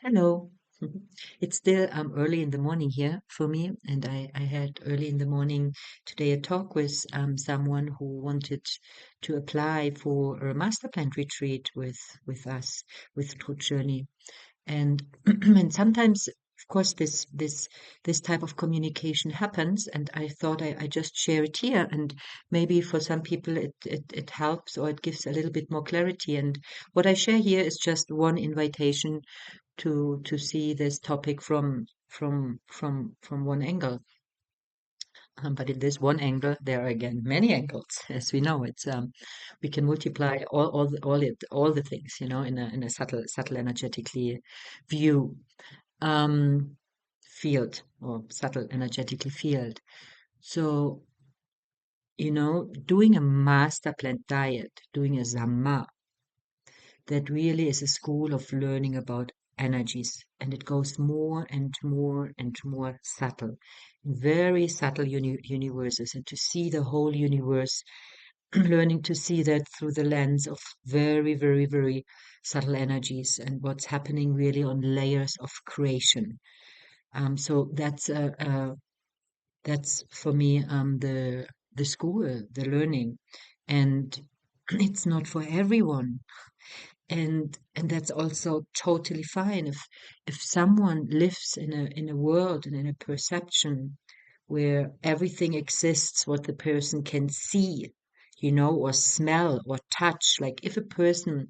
Hello. It's still early in the morning here for me, and I had early in the morning today a talk with someone who wanted to apply for a master plan retreat with us with True Journey. And and sometimes, of course, this type of communication happens, and I thought I just share it here, and maybe for some people it helps or it gives a little bit more clarity. And what I share here is just one invitation to see this topic from one angle. But in this one angle, there are again many angles, as we know. It's we can multiply all the things, in a subtle energetically view field or subtle energetically field. So, doing a master plan diet, doing a zama, that really is a school of learning about energies, and it goes more and more and more subtle, in very subtle universes, and to see the whole universe, learning to see that through the lens of very, very, very subtle energies and what's happening really on layers of creation. So that's for me the school, the learning, and it's not for everyone, and that's also totally fine if someone lives in a world and in a perception where everything exists what the person can see, or smell or touch. Like if a person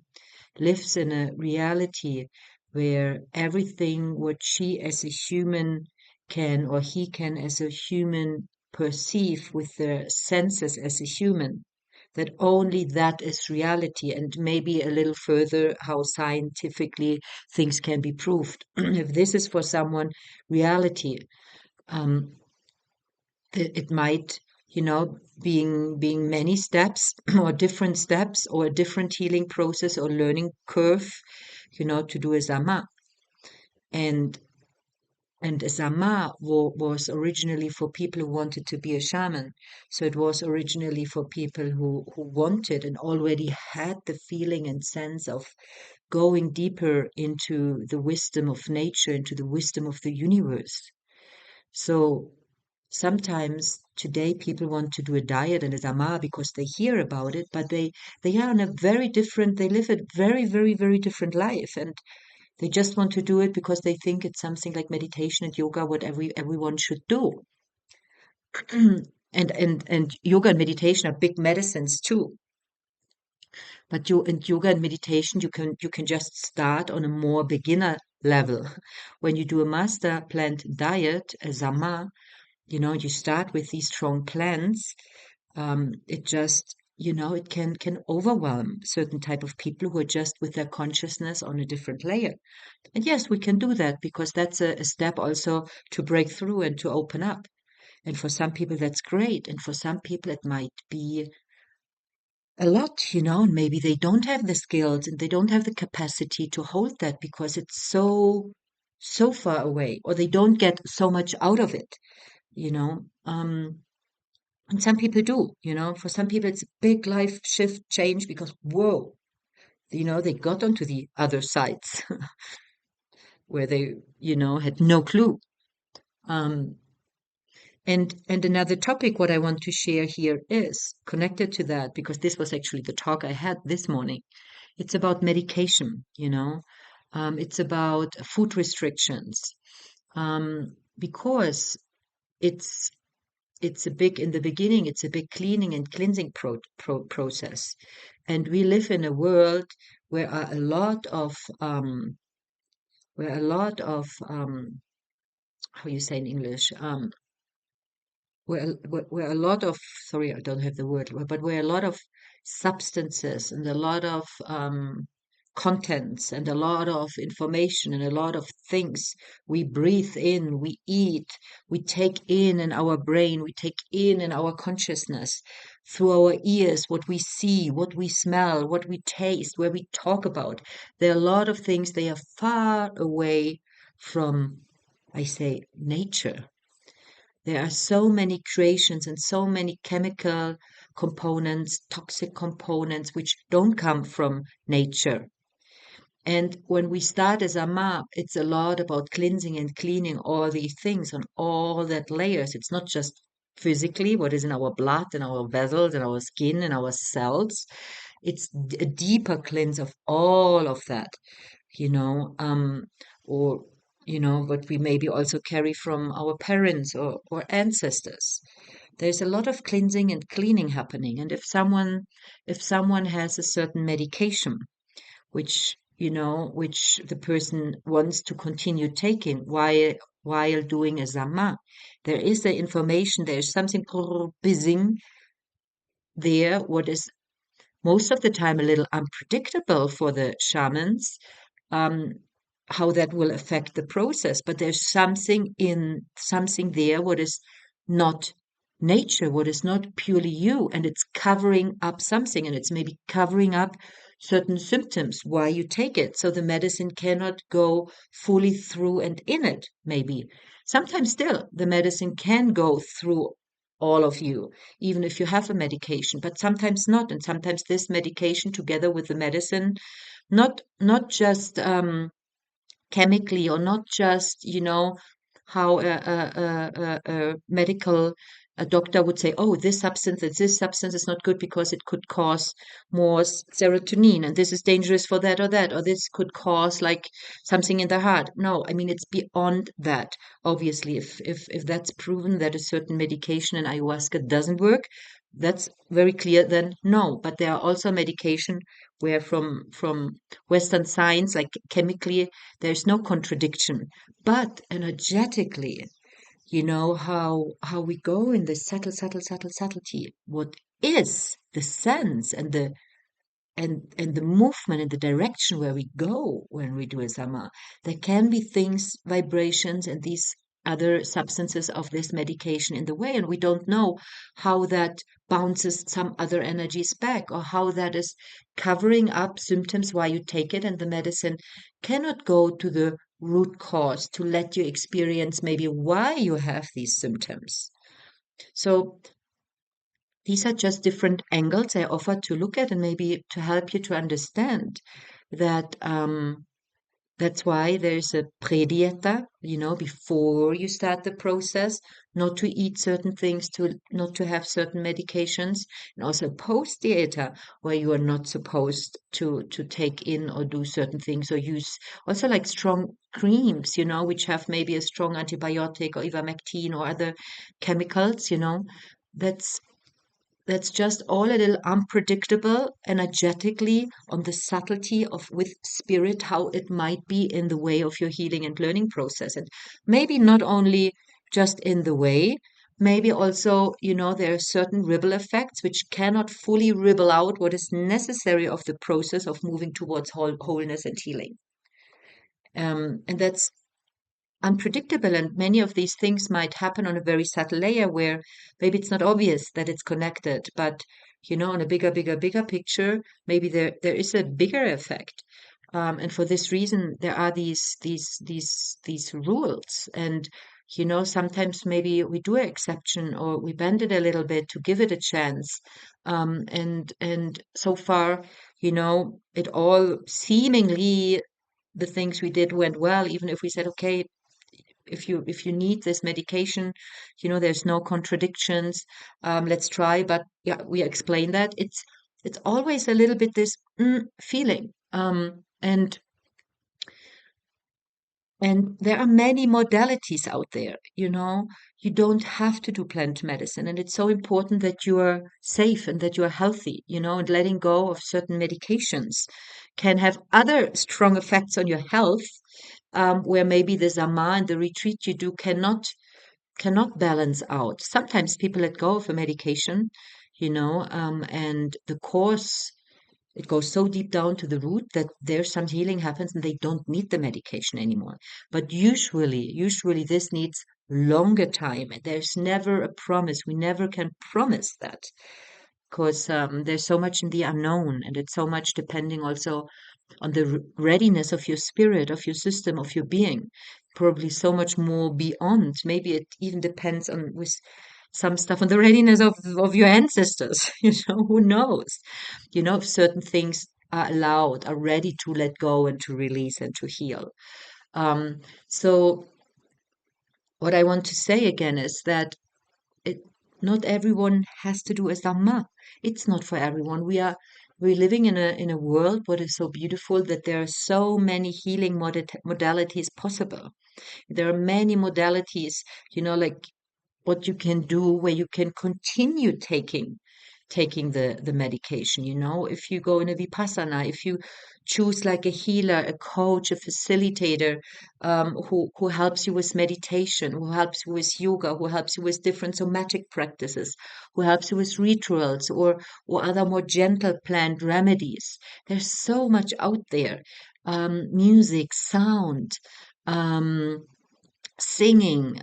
lives in a reality where everything what she as a human can or he can as a human perceive with the senses as a human, that only that is reality, and maybe a little further how scientifically things can be proved. If this is for someone reality, um, it might, being many steps or different steps or a different healing process or learning curve, to do a zama. And a Sama was originally for people who wanted to be a shaman. So it was originally for people who wanted and already had the feeling and sense of going deeper into the wisdom of nature, into the wisdom of the universe. So sometimes today people want to do a diet and a Dhamma because they hear about it, but they are in a very different, they live a very, very, very different life. And they just want to do it because they think it's something like meditation and yoga, what everyone should do. And yoga and meditation are big medicines too. But yoga and meditation, you can just start on a more beginner level. When you do a master plant diet, a zama, you start with these strong plants. It just, it can overwhelm certain type of people who are just with their consciousness on a different layer. And yes, we can do that because that's a step also to break through and to open up. And for some people, that's great. And for some people, it might be a lot, and maybe they don't have the skills and they don't have the capacity to hold that because it's so far away, or they don't get so much out of it, you know. And some people do, for some people, it's a big life shift change because, whoa, they got onto the other sides where they, had no clue. Um, and another topic what I want to share here is connected to that because this was actually the talk I had this morning. It's about medication, it's about food restrictions, because it's it's a big in the beginning it's a big cleaning and cleansing process, and we live in a world where are a lot of how you say in English, where a lot of, sorry, I don't have the word, but where a lot of substances and a lot of contents and a lot of information and a lot of things we breathe in, we eat, we take in our brain, we take in our consciousness through our ears, what we see, what we smell, what we taste, where we talk about. There are a lot of things, they are far away from, I say, nature. There are so many creations and so many chemical components, toxic components, which don't come from nature. And when we start as a map, it's a lot about cleansing and cleaning all these things on all that layers. It's not just physically what is in our blood and our vessels and our skin and our cells. It's a deeper cleanse of all of that, you know, or what we maybe also carry from our parents or ancestors. There's a lot of cleansing and cleaning happening. And if someone has a certain medication which the person wants to continue taking while doing a zama. There is the information, there is something buzzing there, what is most of the time a little unpredictable for the shamans, um, how that will affect the process. But there's something there what is not nature, what is not purely you, and it's covering up something, and it's maybe covering up certain symptoms why you take it. So the medicine cannot go fully through and in it, maybe. Sometimes still the medicine can go through all of you, even if you have a medication, but sometimes not. And sometimes this medication together with the medicine, not just chemically, or not just how a medical a doctor would say, oh, this substance is not good because it could cause more serotonin, and this is dangerous for that or that, or this could cause like something in the heart. No, I mean, it's beyond that. Obviously, if that's proven that a certain medication in ayahuasca doesn't work, that's very clear, then no. But there are also medication where from Western science, like chemically, there's no contradiction. But energetically, how we go in the subtlety. What is the sense and the movement and the direction where we go when we do a sama. There can be things, vibrations, and these other substances of this medication in the way, and we don't know how that bounces some other energies back, or how that is covering up symptoms while you take it, and the medicine cannot go to the root cause to let you experience maybe why you have these symptoms. So these are just different angles I offer to look at, and maybe to help you to understand that that's why there's a predieta, before you start the process, not to eat certain things, not to have certain medications, and also post dieta, where you are not supposed to take in or do certain things, or use also like strong creams, which have maybe a strong antibiotic or ivermectin or other chemicals. That's that's just all a little unpredictable energetically on the subtlety of with spirit, how it might be in the way of your healing and learning process. And maybe not only just in the way, maybe also, there are certain ripple effects which cannot fully ripple out what is necessary of the process of moving towards wholeness and healing. And that's unpredictable, and many of these things might happen on a very subtle layer where maybe it's not obvious that it's connected, but on a bigger picture, maybe there is a bigger effect. And for this reason, there are these rules, and sometimes maybe we do an exception, or we bend it a little bit to give it a chance. And so far, it all seemingly, the things we did went well, even if we said, okay, if you need this medication, there's no contradictions. Let's try. But yeah, we explain that it's always a little bit this feeling. And there are many modalities out there. You don't have to do plant medicine, and it's so important that you are safe and that you are healthy. And letting go of certain medications can have other strong effects on your health, where maybe the zama and the retreat you do cannot balance out. Sometimes people let go of a medication, and the course, it goes so deep down to the root that there's some healing happens and they don't need the medication anymore. But usually this needs longer time. There's never a promise. We never can promise that, because there's so much in the unknown, and it's so much depending also on the readiness of your spirit, of your system, of your being. Probably so much more beyond. Maybe it even depends on with some stuff on the readiness of your ancestors. Who knows? If certain things are allowed, are ready to let go and to release and to heal. Um, so what I want to say again is that it, not everyone has to do a Dhamma. It's not for everyone. We're living in a world what is so beautiful that there are so many healing modalities possible. There are many modalities, like what you can do where you can continue taking the medication. If you go in a vipassana, if you choose like a healer, a coach, a facilitator, who helps you with meditation, who helps you with yoga, who helps you with different somatic practices, who helps you with rituals, or other more gentle plant remedies. There's so much out there. Music, sound, um, singing,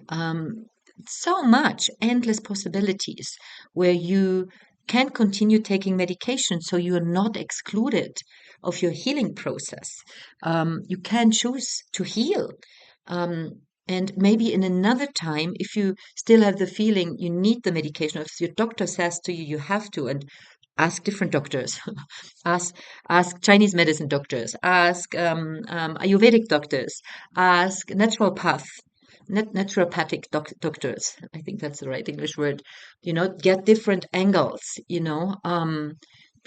so much, endless possibilities where you can continue taking medication so you are not excluded of your healing process. You can choose to heal. Um, and maybe in another time, if you still have the feeling you need the medication, if your doctor says to you, you have to, and ask different doctors, ask ask Chinese medicine doctors, ask Ayurvedic doctors, ask naturopathic doctors. I think that's the right English word. Get different angles.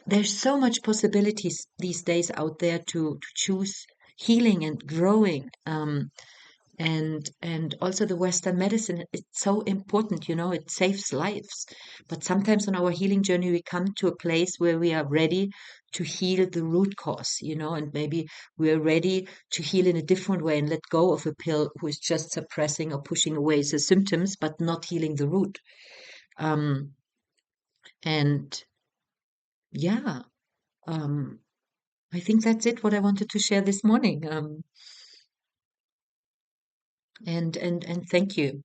There's so much possibilities these days out there to choose healing and growing. And also the Western medicine, it's so important, it saves lives. But sometimes on our healing journey, we come to a place where we are ready to heal the root cause, and maybe we're ready to heal in a different way and let go of a pill who is just suppressing or pushing away the symptoms, but not healing the root. Um, and yeah, um, I think that's it, what I wanted to share this morning. And thank you.